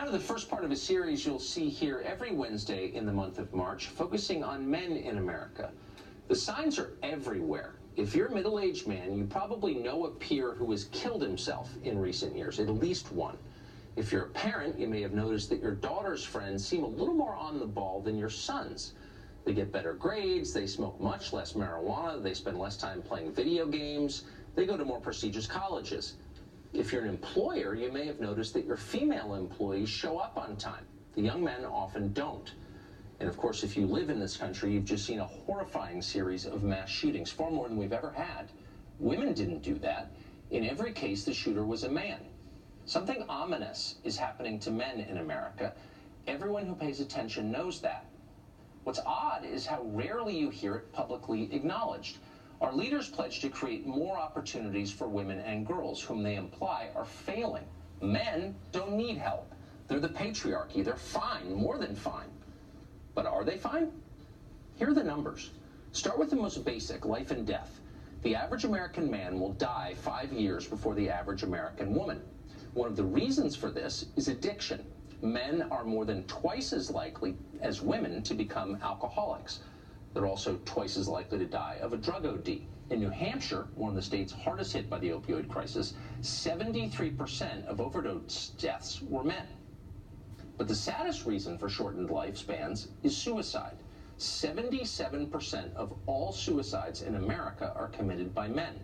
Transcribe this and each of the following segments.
to the first part of a series you'll see here every Wednesday in the month of March, focusing on men in America. The signs are everywhere. If you're a middle-aged man, you probably know a peer who has killed himself in recent years, at least one. If you're a parent, you may have noticed that your daughter's friends seem a little more on the ball than your son's. They get better grades, they smoke much less marijuana, they spend less time playing video games, they go to more prestigious colleges. If you're an employer, you may have noticed that your female employees show up on time. The young men often don't. And of course, if you live in this country, you've just seen a horrifying series of mass shootings, far more than we've ever had. Women didn't do that. In every case, the shooter was a man. Something ominous is happening to men in America. Everyone who pays attention knows that. What's odd is how rarely you hear it publicly acknowledged. Our leaders pledge to create more opportunities for women and girls, whom they imply are failing. Men don't need help. They're the patriarchy. They're fine, more than fine. But are they fine? Here are the numbers. Start with the most basic, life and death. The average American man will die 5 years before the average American woman. One of the reasons for this is addiction. Men are more than twice as likely as women to become alcoholics. They're also twice as likely to die of a drug OD. In New Hampshire, one of the states hardest hit by the opioid crisis, 73% of overdose deaths were men. But the saddest reason for shortened lifespans is suicide. 77% of all suicides in America are committed by men.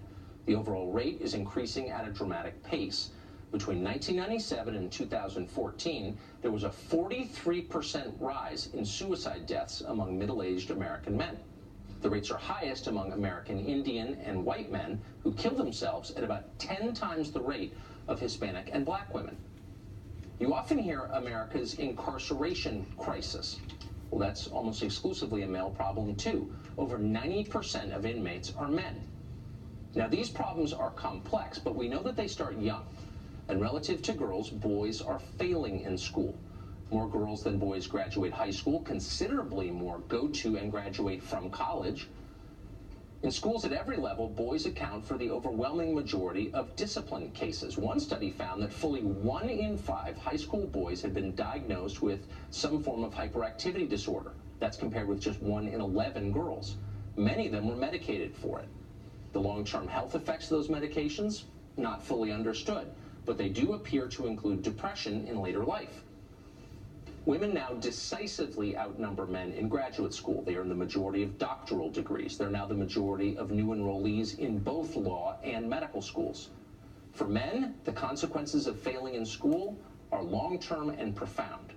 The overall rate is increasing at a dramatic pace. Between 1997 and 2014, there was a 43% rise in suicide deaths among middle-aged American men. The rates are highest among American Indian and white men, who kill themselves at about 10 times the rate of Hispanic and black women. You often hear America's incarceration crisis. Well, that's almost exclusively a male problem, too. Over 90% of inmates are men. Now, these problems are complex, but we know that they start young. And relative to girls, boys are failing in school. More girls than boys graduate high school. Considerably more go to and graduate from college. In schools at every level, boys account for the overwhelming majority of discipline cases. One study found that fully 1 in 5 high school boys had been diagnosed with some form of hyperactivity disorder. That's compared with just 1 in 11 girls. Many of them were medicated for it. The long-term health effects of those medications, not fully understood, but they do appear to include depression in later life. Women now decisively outnumber men in graduate school. They earn the majority of doctoral degrees. They're now the majority of new enrollees in both law and medical schools. For men, the consequences of failing in school are long-term and profound.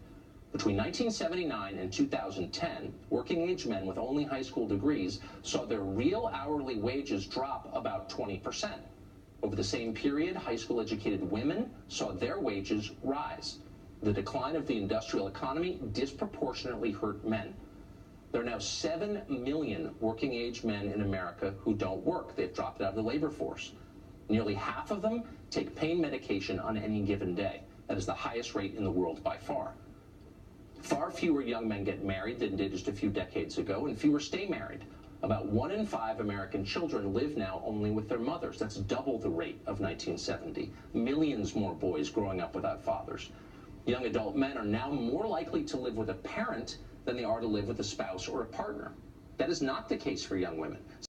Between 1979 and 2010, working-age men with only high school degrees saw their real hourly wages drop about 20%. Over the same period, high school-educated women saw their wages rise. The decline of the industrial economy disproportionately hurt men. There are now 7 million working-age men in America who don't work. They've dropped out of the labor force. Nearly half of them take pain medication on any given day. That is the highest rate in the world by far. Far fewer young men get married than did just a few decades ago, and fewer stay married. About 1 in 5 American children live now only with their mothers. That's double the rate of 1970. Millions more boys growing up without fathers. Young adult men are now more likely to live with a parent than they are to live with a spouse or a partner. That is not the case for young women.